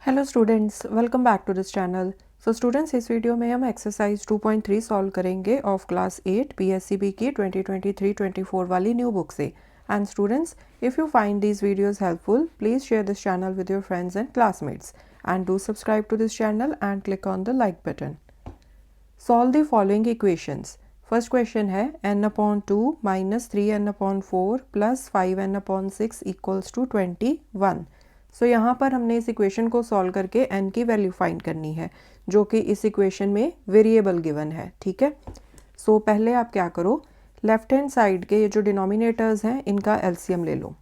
Hello students, welcome back to this channel. So students, इस video में हम exercise 2.3 solve करेंगे ऑफ क्लास 8 पीएससीबी की 2023-24 वाली न्यू बुक से। And students, if you find these videos helpful, please share this channel with your friends and classmates and do subscribe to this channel and click on the like button. Solve the following equations. First question है n/2 minus 3n/4 plus 5n/6 equals to 21। सो यहाँ पर हमने इस equation को solve करके n की value find करनी है, जो कि इस इक्वेशन में वेरिएबल गिवन है। ठीक है, सो पहले आप क्या करो, लेफ्ट हैंड साइड के ये जो डिनोमिनेटर्स हैं इनका एलसीएम ले लो।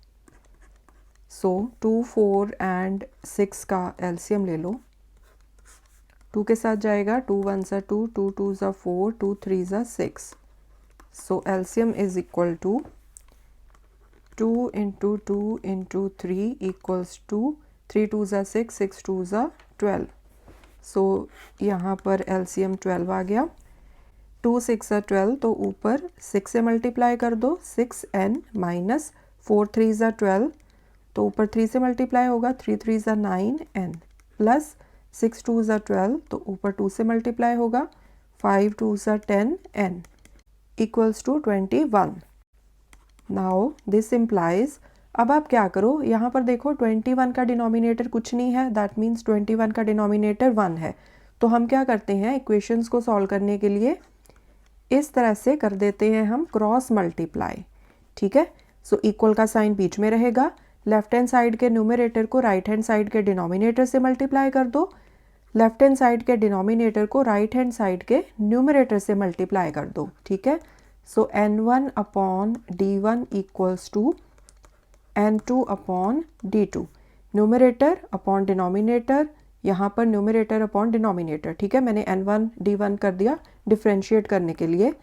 सो 2, 4 एंड 6 का एलसीएम ले लो। 2 के साथ जाएगा 2 1 सा 2, 2 2 सा 4, 2 3 सा 6। So LCM is equal to 2 into 2 into 3 equals to 3 2 ज़ा 6, 6 2 ज़ा 12। सो यहाँ पर एलसीएम 12 आ गया। 2 6 ज़ा 12, तो ऊपर 6 से मल्टीप्लाई कर दो, 6n माइनस 4 3 ज़ा 12, तो ऊपर 3 से मल्टीप्लाई होगा, 3 3 ज़ा 9n प्लस 6 2 ज़ा 12, तो ऊपर 2 से मल्टीप्लाई होगा, 5 2 ज़ा 10n equals to 21। Now this implies, अब आप क्या करो, यहाँ पर देखो 21 का डिनोमिनेटर कुछ नहीं है, दैट मीन्स 21 का डिनोमिनेटर 1 है। तो हम क्या करते हैं, इक्वेशंस को सॉल्व करने के लिए इस तरह से कर देते हैं हम क्रॉस मल्टीप्लाई। ठीक है, सो इक्वल का साइन बीच में रहेगा, लेफ्ट हैंड साइड के न्यूमरेटर को राइट हैंड साइड के डिनोमिनेटर से मल्टीप्लाई कर दो, लेफ्ट हैंड साइड के डिनोमिनेटर को राइट हैंड साइड के न्यूमरेटर से मल्टीप्लाई कर दो। ठीक है, so n1 upon d1 equals to n2 upon d2। Numerator upon denominator, यहाँ पर न्यूमरेटर अपॉन डिनोमिनेटर। ठीक है, मैंने n1 d1 कर दिया डिफ्रेंशिएट करने के लिए।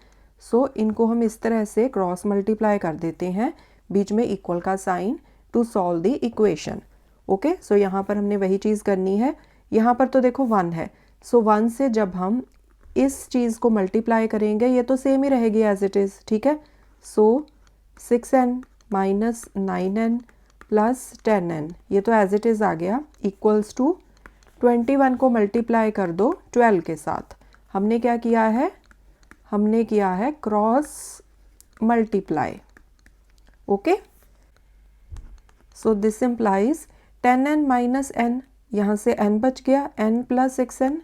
सो इनको हम इस तरह से क्रॉस मल्टीप्लाई कर देते हैं, बीच में इक्वल का sign, to solve the equation. Okay, so यहाँ पर हमने वही चीज़ करनी है। यहाँ पर तो देखो 1 है, सो 1 से जब हम इस चीज़ को मल्टीप्लाई करेंगे ये तो सेम ही रहेगी एज इट इज़। ठीक है, सो 6n minus 9n plus 10n, ये तो एज इट इज़ आ गया, इक्वल्स टू 21 को मल्टीप्लाई कर दो 12 के साथ। हमने क्या किया है, हमने किया है cross multiply. Okay, so this implies 10n minus n, यहाँ से n बच गया, n plus 6n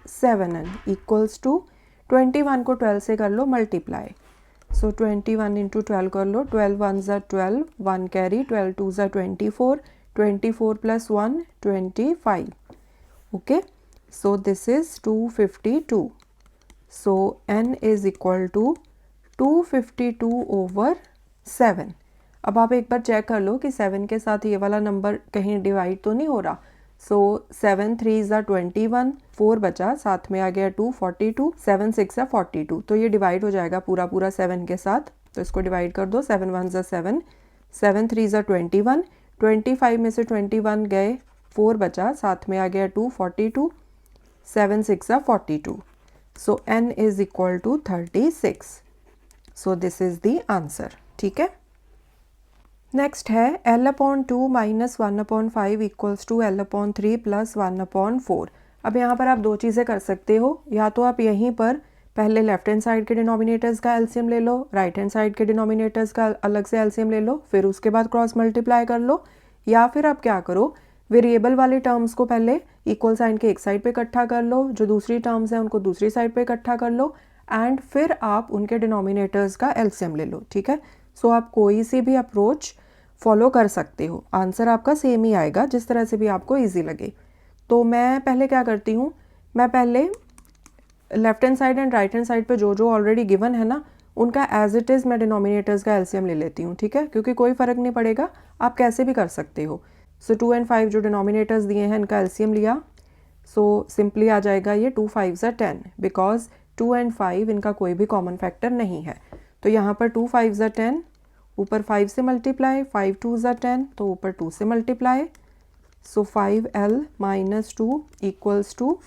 7n equals to 21 को 12 से कर लो मल्टीप्लाई। सो 21 इंटू 12 कर लो, 12 1 ज़ा 12, 1 कैरी, 12 2 ज़ा 24, 24 plus 1 25। Okay, so this is 252। So n is equal to 252 over 7। अब आप एक बार चेक कर लो कि 7 के साथ ये वाला नंबर कहीं डिवाइड तो नहीं हो रहा। सो 7 3 ज़ा 21, 4 बचा, साथ में आ गया 2 42, 7 6 ज़ा 42, तो ये डिवाइड हो जाएगा पूरा पूरा 7 के साथ। तो इसको डिवाइड कर दो, 7 1 ज़ा 7, 7 3 ज़ा 21, 25 में से 21 गए, 4 बचा, साथ में आ गया 2 42, 7 6 ज़ा 42। So n is equal to 36। So this is the answer. ठीक है, नेक्स्ट है l/2 minus 1/5 equals to l/3 plus 1/4। अब यहाँ पर आप दो चीज़ें कर सकते हो, या तो आप यहीं पर पहले लेफ्ट हैंड साइड के डिनोमिनेटर्स का एलसीएम ले लो, राइट हैंड साइड के डिनोमिनेटर्स का अलग से एलसीएम ले लो, फिर उसके बाद क्रॉस मल्टीप्लाई कर लो, या फिर आप क्या करो, वेरिएबल वाली टर्म्स को पहले इक्वल साइन के एक साइड पे इकट्ठा कर लो, जो दूसरी टर्म्स हैं उनको दूसरी साइड पे इकट्ठा कर लो, एंड फिर आप उनके डिनोमिनेटर्स का एलसीएम ले लो। ठीक है, सो आप कोई सी भी अप्रोच फॉलो कर सकते हो, आंसर आपका सेम ही आएगा, जिस तरह से भी आपको इजी लगे। तो मैं पहले क्या करती हूँ, मैं पहले left hand side and right hand side पे जो जो ऑलरेडी गिवन है ना, उनका एज इट इज़ मैं डिनोमिनेटर्स का एलसीएम ले लेती हूँ। ठीक है, क्योंकि कोई फ़र्क नहीं पड़ेगा, आप कैसे भी कर सकते हो। सो 2 and 5 जो डिनोमिनेटर्स दिए हैं इनका एलसीएम लिया, सो सिंपली आ जाएगा ये 2 5 ज़ा 10, बिकॉज 2 and 5 इनका कोई भी कॉमन फैक्टर नहीं है। तो यहाँ पर 2 5 ज़ा 10, ऊपर 5 से मल्टीप्लाई, 5 2 ज़ा 10, तो ऊपर 2 से multiply. So 5l minus 2 equals to,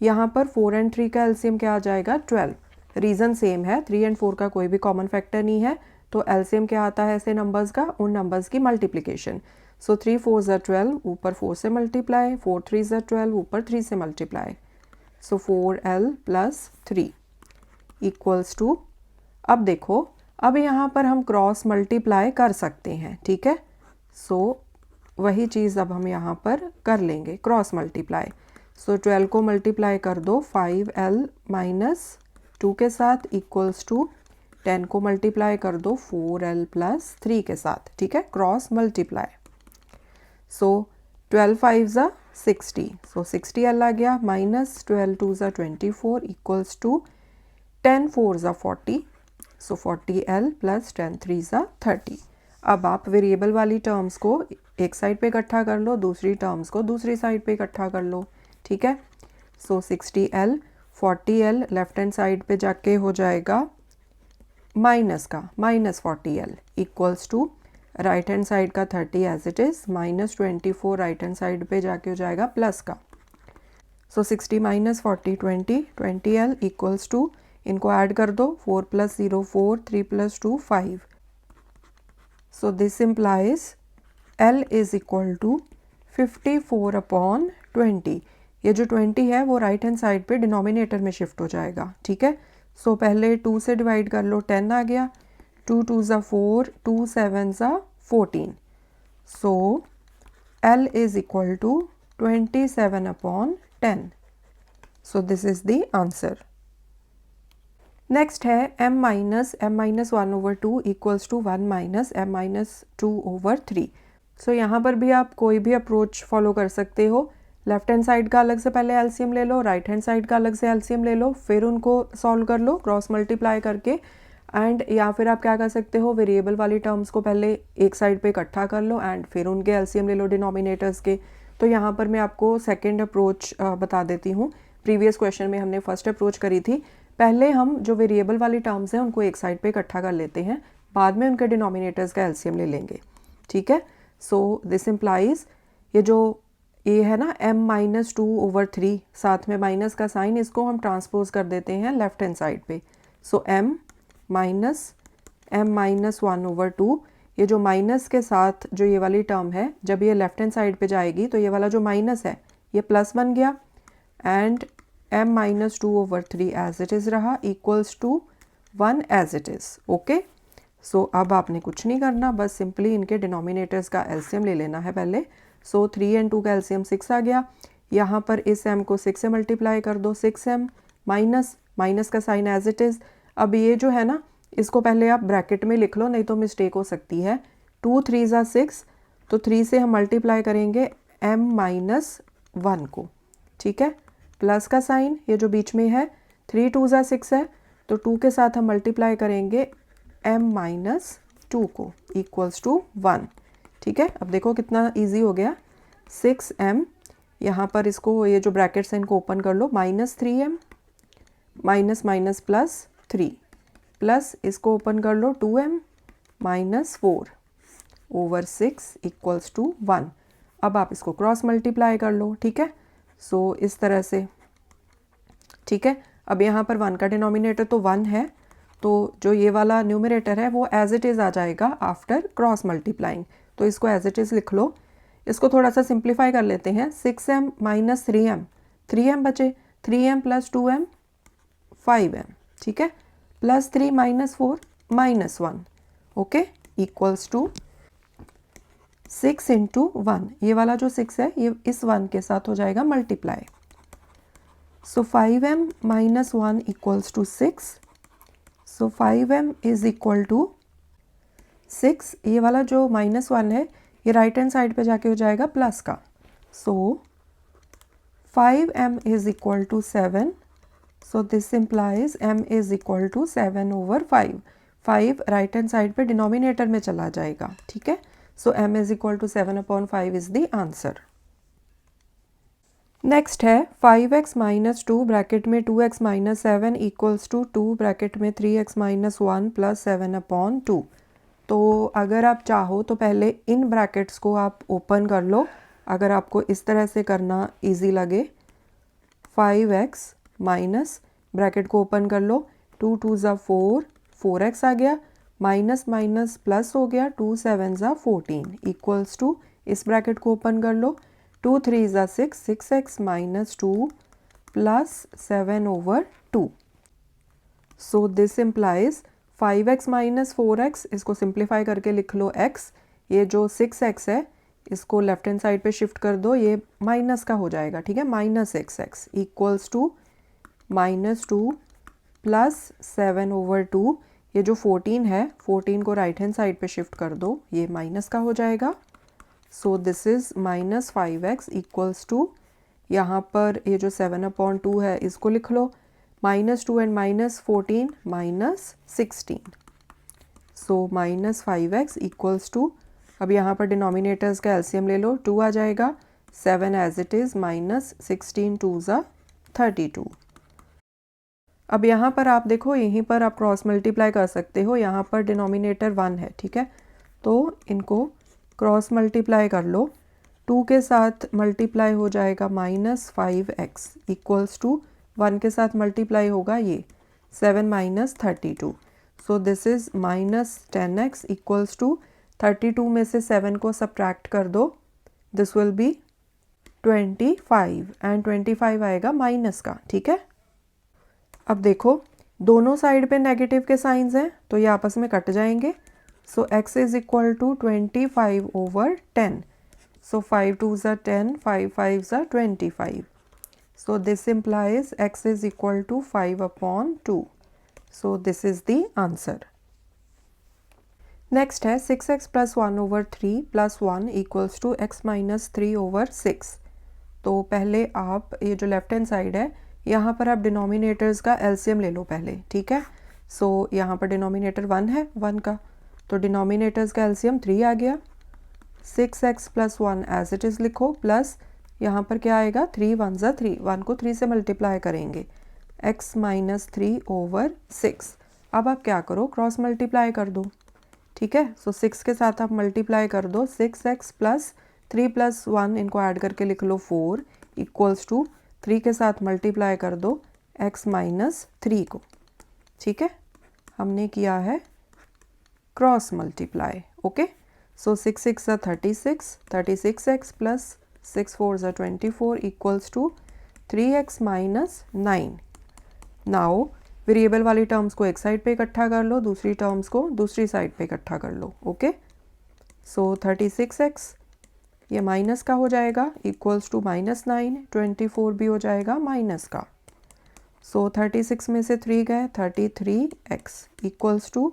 यहाँ पर 4 and 3 का एलसीएम क्या आ जाएगा, 12। रीज़न सेम है, 3 and 4 का कोई भी कॉमन फैक्टर नहीं है, तो एलसीएम क्या आता है ऐसे नंबर्स का, उन नंबर्स की मल्टीप्लिकेशन। सो 3 4 ज़ा 12, ऊपर 4 से मल्टीप्लाई, 4 3 ज़ा 12, ऊपर 3 से multiply, so 4l plus 3 equals to, अब देखो अब यहाँ पर हम क्रॉस मल्टीप्लाई कर सकते हैं, ठीक है। सो वही चीज़ अब हम यहाँ पर कर लेंगे, क्रॉस मल्टीप्लाई। सो 12 को मल्टीप्लाई कर दो 5l माइनस 2 के साथ इक्वल्स टू 10 को मल्टीप्लाई कर दो 4l प्लस 3 के साथ, ठीक है, क्रॉस मल्टीप्लाई। सो 12 5 ज़ा 60, सो 60l आ गया, माइनस 12 2 ज़ा 24 इक्वल्स टू 10 4 ज़ा 40, सो 40l प्लस 10 3 ज़ा 30। अब आप वेरिएबल वाली टर्म्स को एक साइड पे इकट्ठा कर लो, दूसरी टर्म्स को दूसरी साइड पे इकट्ठा कर लो, ठीक है। सो 60l 40l left hand side पे जाके हो जाएगा माइनस का, minus 40l equals to right hand side का 30 as it is, minus 24 right hand side पे जाके हो जाएगा प्लस का। So 60 minus 40 20, 20l equals to, इनको ऐड कर दो, 4 plus 0 4, 3 plus 2 5। So this implies L is equal to 54 upon 20। ये जो 20 है वो राइट हैंड साइड पे डिनोमिनेटर में शिफ्ट हो जाएगा, ठीक है। सो पहले 2 से डिवाइड कर लो, 10 आ गया, 2 2 ज़ा 4, 2 7 ज़ा 14। So L is equal to 27 upon 10। So this is the answer. Next है m minus 1 over 2 equals to 1 minus m minus 2 over 3। So यहाँ पर भी आप कोई भी अप्रोच फॉलो कर सकते हो। लेफ्ट हैंड साइड का अलग से पहले एलसीएम ले लो, राइट हैंड साइड का अलग से एलसीएम ले लो, फिर उनको सॉल्व कर लो क्रॉस मल्टीप्लाई करके। एंड या फिर आप क्या कर सकते हो, वेरिएबल वाली टर्म्स को पहले एक साइड पे इकट्ठा कर लो एंड फिर उनके एलसीएम ले लो डिनोमिनेटर्स के। तो यहाँ पर मैं आपको सेकेंड अप्रोच बता देती हूँ। प्रीवियस क्वेश्चन में हमने फर्स्ट अप्रोच करी थी, पहले हम जो वेरिएबल वाली टर्म्स हैं उनको एक साइड पे इकट्ठा कर लेते हैं, बाद में उनके डिनोमिनेटर्स का एलसीएम ले लेंगे, ठीक है। सो दिस इम्प्लाइज ये जो ए है ना m माइनस 2 ओवर 3, साथ में माइनस का साइन, इसको हम ट्रांसपोज कर देते हैं लेफ्ट हैंड साइड पे। सो m माइनस 1 ओवर 2, ये जो माइनस के साथ जो ये वाली टर्म है, जब ये लेफ्ट हैंड साइड पे जाएगी तो ये वाला जो माइनस है ये प्लस बन गया, and m minus 2 over 3 as it is रहा equals to 1 as it is, okay. So अब आपने कुछ नहीं करना, बस सिंपली इनके डिनोमिनेटर्स का एलसीएम ले लेना है पहले। सो 3 and 2 का एलसीएम 6 आ गया, यहाँ पर इस m को 6 से मल्टीप्लाई कर दो, 6m माइनस का साइन एज इट इज़। अब ये जो है ना, इसको पहले आप ब्रैकेट में लिख लो, नहीं तो मिस्टेक हो सकती है। 2 3 ज़ा 6, तो 3 से हम मल्टीप्लाई करेंगे m माइनस 1 को, ठीक है, प्लस का साइन ये जो बीच में है, 3 2 ज़ा 6 है, तो 2 के साथ हम मल्टीप्लाई करेंगे m माइनस 2 को इक्वल्स टू 1, ठीक है। अब देखो कितना इजी हो गया, 6m, यहाँ पर इसको ये जो ब्रैकेट्स हैं इनको ओपन कर लो, minus 3m minus minus plus 3, plus इसको ओपन कर लो 2m minus 4 over 6 equals to 1। अब आप इसको क्रॉस मल्टीप्लाई कर लो, ठीक है। सो इस तरह से, ठीक है। अब यहाँ पर 1 का डिनोमिनेटर तो 1 है, तो जो ये वाला न्यूमरेटर है वो एज इट इज़ आ जाएगा आफ्टर क्रॉस मल्टीप्लाइंग, तो इसको एज इट इज़ लिख लो। इसको थोड़ा सा सिंप्लीफाई कर लेते हैं, 6m माइनस 3m बचे, 3m प्लस 2m 5m, ठीक है, plus 3 minus 4 minus 1, okay, equals to 6 into 1, ये वाला जो 6 है ये इस 1 के साथ हो जाएगा multiply. So 5m minus 1 equals to 6, so 5m is equal to 6, ये वाला जो माइनस 1 है ये राइट हैंड साइड पे जाके हो जाएगा प्लस का। So 5m is equal to 7, so this implies m is equal to 7 over 5। 5 right hand side पे डिनोमिनेटर में चला जाएगा, ठीक है। So m is equal to 7 upon 5 is the answer. Next है 5x माइनस 2 ब्रैकेट में 2x minus 7 equals to 2 bracket में 3x minus 1 plus 7 upon 2। तो अगर आप चाहो तो पहले इन ब्रैकेट्स को आप ओपन कर लो, अगर आपको इस तरह से करना इजी लगे। 5x माइनस ब्रैकेट को ओपन कर लो, 2 2 ज़ा 4, 4x आ गया, माइनस माइनस प्लस हो गया, 2 7 ज़ा 14 इक्वल्स टू, इस ब्रैकेट को ओपन कर लो, 2 3 ज़ा 6, 6x minus 2 plus 7/2। So this implies 5x minus 4x, इसको सिंप्लीफाई करके लिख लो x, ये जो 6x है इसको लेफ्ट हैंड साइड पे शिफ्ट कर दो, ये माइनस का हो जाएगा, ठीक है, minus xx equals to minus 2 plus 7/2। ये जो 14 है, 14 को राइट हैंड साइड पे शिफ्ट कर दो, ये माइनस का हो जाएगा। So this is minus 5x equals to, यहाँ पर ये जो 7/2 है इसको लिख लो, minus 2 and minus 14 minus 16। So minus 5x equals to, अब यहाँ पर डिनोमिनेटर्स का एलसीएम ले लो, 2 आ जाएगा, 7 एज इट इज़ माइनस 16 2 ज़ा 32। अब यहाँ पर आप देखो, यहीं पर आप क्रॉस मल्टीप्लाई कर सकते हो, यहाँ पर डिनोमिनेटर 1 है, ठीक है, तो इनको क्रॉस मल्टीप्लाई कर लो, 2 के साथ मल्टीप्लाई हो जाएगा माइनस 5x इक्वल्स टू 1 के साथ मल्टीप्लाई होगा ये 7 minus 32। So this is minus 10x equals to 32 में से 7 को सब्ट्रैक्ट कर दो, दिस विल बी 25 एंड 25 आएगा माइनस का, ठीक है। अब देखो दोनों साइड पे नेगेटिव के साइंस हैं तो ये आपस में कट जाएंगे। So x is equal to 25/10। So 5 2 ज़ा 10, 5 5 ज़ा 25। So this implies x is equal to 5/2। So this is the answer. Next है 6x plus 1/3 plus 1 equals to x minus 3/6। तो पहले आप ये जो लेफ्ट हैंड साइड है यहाँ पर आप डिनोमिनेटर्स का एलसीएम ले लो पहले, ठीक है। सो यहाँ पर डिनोमिनेटर 1 है 1 का, तो डिनोमिनेटर्स का एलसीएम 3 आ गया। 6x plus 1 as it is लिखो, प्लस यहाँ पर क्या आएगा, 3 1 ज़ा 3, 1 को 3 से मल्टीप्लाई करेंगे, x माइनस 3/6। अब आप क्या करो, क्रॉस मल्टीप्लाई कर दो, ठीक है। सो 6 के साथ आप मल्टीप्लाई कर दो, 6x प्लस 3 प्लस 1 इनको ऐड करके लिख लो 4 इक्वल्स टू 3 के साथ मल्टीप्लाई कर दो x माइनस 3 को, ठीक है। हमने किया है क्रॉस मल्टीप्लाई, ओके। सो 6 6 ज़ा 36, 36x प्लस 6 4 ज़ा 24 equals to 3x minus 9। Now variable वाली टर्म्स को एक साइड पे इकट्ठा कर लो, दूसरी टर्म्स को दूसरी साइड पे इकट्ठा कर लो, ओके। सो 36x ये माइनस का हो जाएगा इक्वल्स टू माइनस 9, 24 भी हो जाएगा माइनस का। सो 36 में से 3 गए, 33x इक्वल्स टू,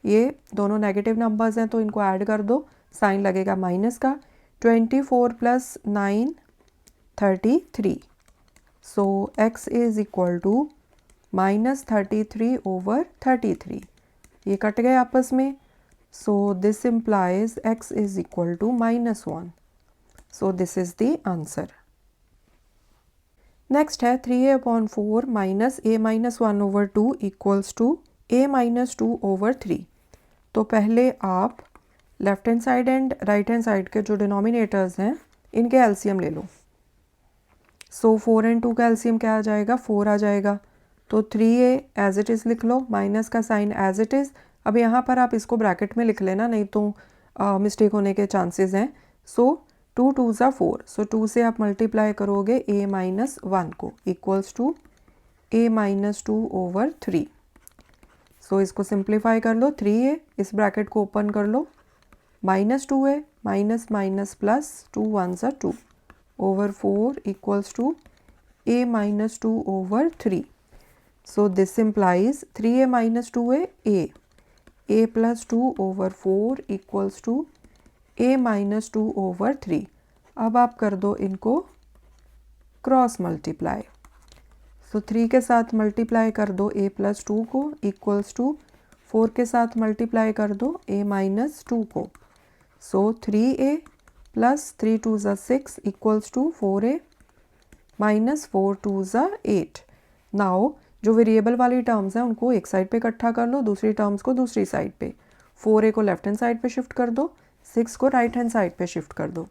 ये दोनों नेगेटिव नंबर्स हैं तो इनको ऐड कर दो, साइन लगेगा माइनस का, 24 plus 9 33। So x is equal to minus 33/33। ये कट गए आपस में, so this implies x is equal to -1। So this is the answer. Next है 3a/4 minus a minus 1/2 equals to a minus 2/3। तो पहले आप left hand side and right hand side के जो डिनोमिनेटर्स हैं इनके एलसीएम ले लो। सो 4 एंड 2 का एलसीएम क्या आ जाएगा, 4 आ जाएगा। तो 3a एज इट इज़ लिख लो, माइनस का साइन एज इट इज़। अब यहाँ पर आप इसको ब्रैकेट में लिख लेना, नहीं तो मिस्टेक होने के चांसेस हैं। सो 2 2 ज़ा 4, सो 2 से आप मल्टीप्लाई करोगे a माइनस 1 को इक्वल्स टू a माइनस 2/3। सो इसको सिंप्लीफाई कर लो, 3a इस ब्रैकेट को ओपन कर लो, minus 2a minus minus plus 2 1 ज़ा 2/4 equals to a minus 2/3। So this implies 3a minus 2a a plus 2/4 equals to a minus 2/3। अब आप कर दो इनको क्रॉस मल्टीप्लाई। सो 3 के साथ मल्टीप्लाई कर दो a प्लस 2 को इक्वल्स टू 4 के साथ मल्टीप्लाई कर दो a माइनस 2 को। सो 3a प्लस 3 2 ज़ा 6 इक्वल्स टू 4a माइनस 4 2 ज़ा 8। नाउ जो वेरिएबल वाली टर्म्स हैं उनको एक साइड पे इकट्ठा कर लो, दूसरी टर्म्स को दूसरी साइड पे। 4a को लेफ्ट हैंड साइड पे शिफ्ट कर दो, 6 को राइट हैंड साइड पे शिफ्ट कर दो।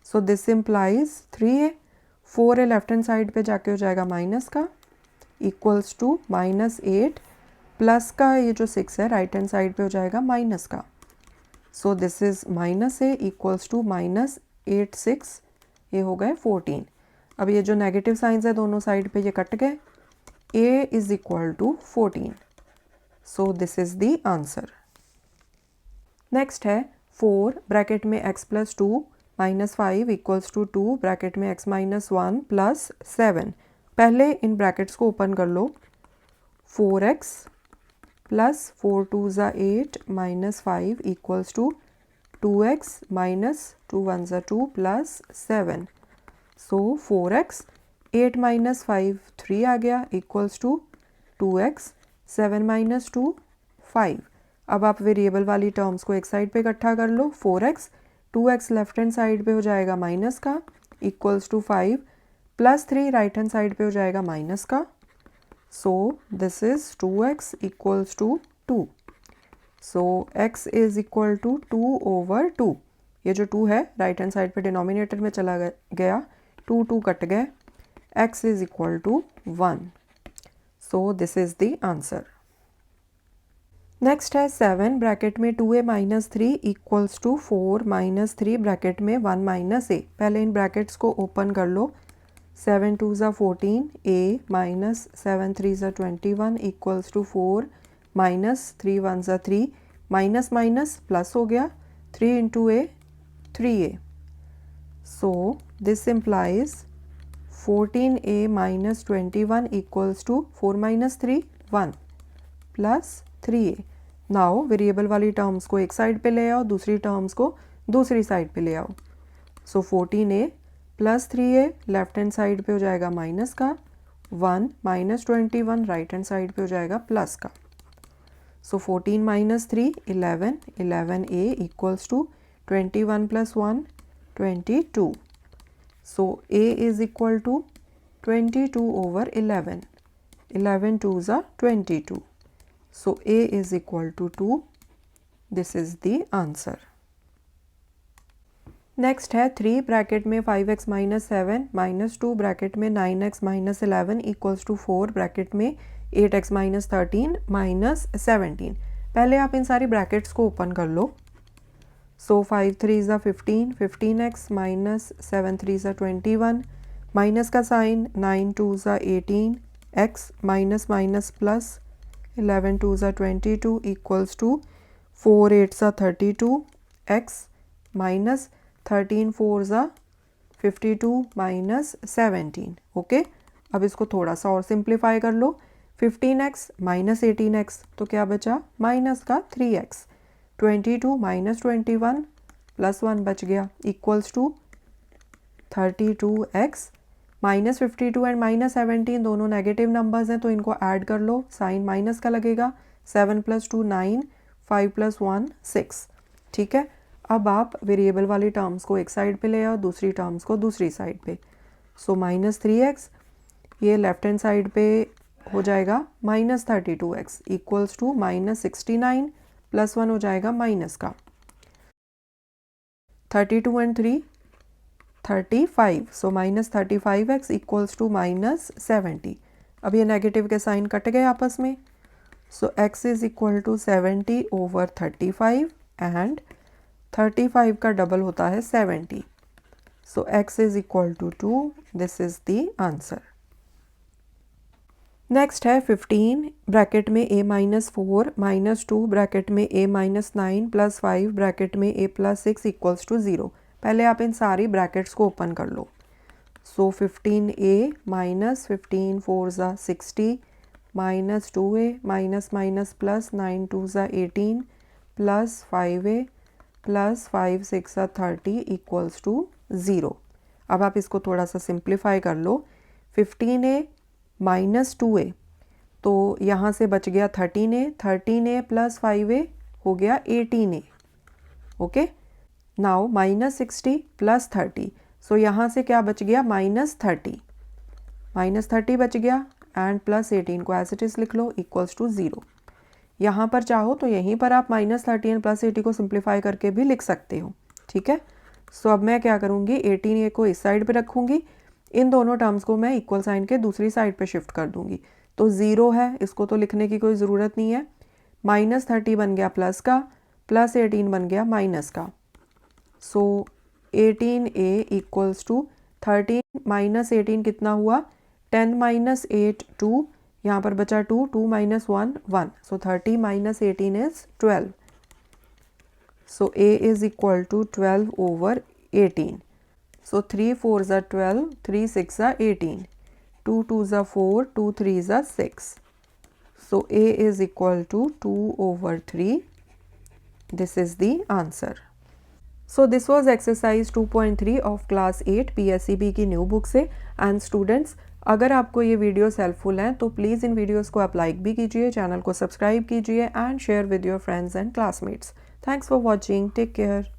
सो this implies 3a, 4a left hand side पे जाके हो जाएगा माइनस का इक्वल्स टू -8, प्लस का ये जो 6 है राइट हैंड साइड पे हो जाएगा माइनस का। So this is -a equals to 8 6, ये हो गए 14। अब ये जो नेगेटिव साइंस है दोनों साइड पे ये कट गए। a is equal to 14, so this is the answer. Next है 4 ब्रैकेट में x plus 2 minus 5 equals to 2 bracket में x माइनस 1 प्लस 7। पहले इन ब्रैकेट्स को ओपन कर लो। 4x प्लस 4 2 ज़ा 8 minus 5 equals to 2x minus 2 1 ज़ा 2 प्लस 7। सो 4x 8 minus 5 3 आ गया इक्वल्स टू 2x 7 माइनस 2 5। अब आप वेरिएबल वाली टर्म्स को एक साइड पे इकट्ठा कर लो। 4x 2x left hand side पे हो जाएगा माइनस का equals to 5 plus 3 right hand side पे हो जाएगा माइनस का। So this is 2x equals to 2. So x is equal to 2 over 2. ये जो 2 है राइट हैंड साइड पे डिनोमिनेटर में चला गया, 2 2 कट गए, x is equal to 1. So this is the answer. Next है 7 ब्रैकेट में 2a minus 3 equals to 4 minus 3 bracket में 1 माइनस a। पहले इन ब्रैकेट्स को ओपन कर लो। 7 2 ज़ा 14 a माइनस 7 3 ज़ा 21 इक्वल्स टू 4 माइनस 3 1 ज़ा 3 माइनस माइनस प्लस हो गया 3 into a 3a। So this implies 14a minus 21 equals to 4 minus 3 1 plus 3a। Now variable वाली टर्म्स को एक साइड पे ले आओ, दूसरी टर्म्स को दूसरी साइड पे ले आओ। सो 14a plus 3a left hand side पे हो जाएगा माइनस का, 1 माइनस 21 राइट हैंड साइड पे हो जाएगा प्लस का। So 14 minus 3 11, 11a equals to 21 plus 1 22। So a is equal to 22 over 11, 11 2 ज़ा 22। So a is equal to 2। This is the answer. Next है 3 ब्रैकेट में 5x माइनस 7 माइनस 2 ब्रैकेट में 9x minus 11 equals to 4 bracket में 8x minus 13 minus 17। पहले आप इन सारी brackets को open कर लो। सो 5 3 ज़ा 15, 15x माइनस 7 3 ज़ा 21 माइनस का साइन 9 2 ज़ा 18 x माइनस माइनस प्लस 11 2 ज़ा 22 इक्वल्स टू 4 8 ज़ा 32 x माइनस 13 4 ज़ा 52 माइनस 17। ओके, अब इसको थोड़ा सा और सिंप्लीफाई कर लो। 15x माइनस 18x तो क्या बचा माइनस का 3x, 22 माइनस 21 प्लस 1 बच गया equals to 32x minus 52 and minus 17 दोनों नेगेटिव नंबर्स हैं तो इनको ऐड कर लो, साइन माइनस का लगेगा। 7 प्लस 2 9, 5 प्लस 1 6। ठीक है, अब आप वेरिएबल वाली टर्म्स को एक साइड पे ले आओ, दूसरी टर्म्स को दूसरी साइड पे। सो माइनस 3x ये लेफ्ट हैंड साइड पे हो जाएगा minus 32x equals to minus 69 plus 1 हो जाएगा माइनस का 32 and 3 35। So minus 35x equals to minus 70। अब ये नेगेटिव के साइन कट गए आपस में। So x is equal to 70 over 35 and 35 का डबल होता है 70। So x is equal to 2। This is the answer. Next है 15 ब्रैकेट में a माइनस 4 माइनस 2 ब्रैकेट में a माइनस 9 प्लस 5 ब्रैकेट में a प्लस 6 इक्वल्स टू 0। पहले आप इन सारी ब्रैकेट्स को ओपन कर लो। सो 15a माइनस 15 4 ज़ा 60 minus 2a minus minus plus 9 2 ज़ा 18 प्लस 5a प्लस 5 6 ज़ा 30 इक्वल्स टू 0। अब आप इसको थोड़ा सा सिंप्लीफाई कर लो। 15a माइनस 2a तो यहाँ से बच गया 13a, 13a प्लस 5a हो गया 18a। Okay, now minus 60 plus 30 सो यहाँ से क्या बच गया माइनस 30, माइनस 30 बच गया एंड प्लस 18 को एज इट इज़ लिख लो इक्वल्स टू 0। यहाँ पर चाहो तो यहीं पर आप माइनस 30 एंड प्लस 80 को सिंप्लीफाई करके भी लिख सकते हो। ठीक है, सो अब मैं क्या करूँगी 18a को इस साइड पे रखूँगी, इन दोनों टर्म्स को मैं इक्वल साइन के दूसरी साइड पे शिफ्ट कर दूँगी। तो 0 है, इसको तो लिखने की कोई ज़रूरत नहीं है। माइनस 30 बन गया प्लस का, प्लस 18 बन गया माइनस का। सो 18a इक्वल्स टू 13 माइनस 18 कितना हुआ 10 माइनस 8 2, यहाँ पर बचा 2, 2 minus 1 1, so 30 minus 18 is 12. So a is equal to 12 over 18. So 3 4s are 12, 3 6 are 18, 2 2s are 4, 2 3s are 6. So a is equal to 2 over 3. This is the answer. So this was exercise 2.3 of class 8 PSEB की new book से. And students, अगर आपको ये videos helpful हैं तो please in videos को आप like भी कीजिए, चैनल को सब्सक्राइब कीजिए and share with your friends and classmates. Thanks for watching. Take care.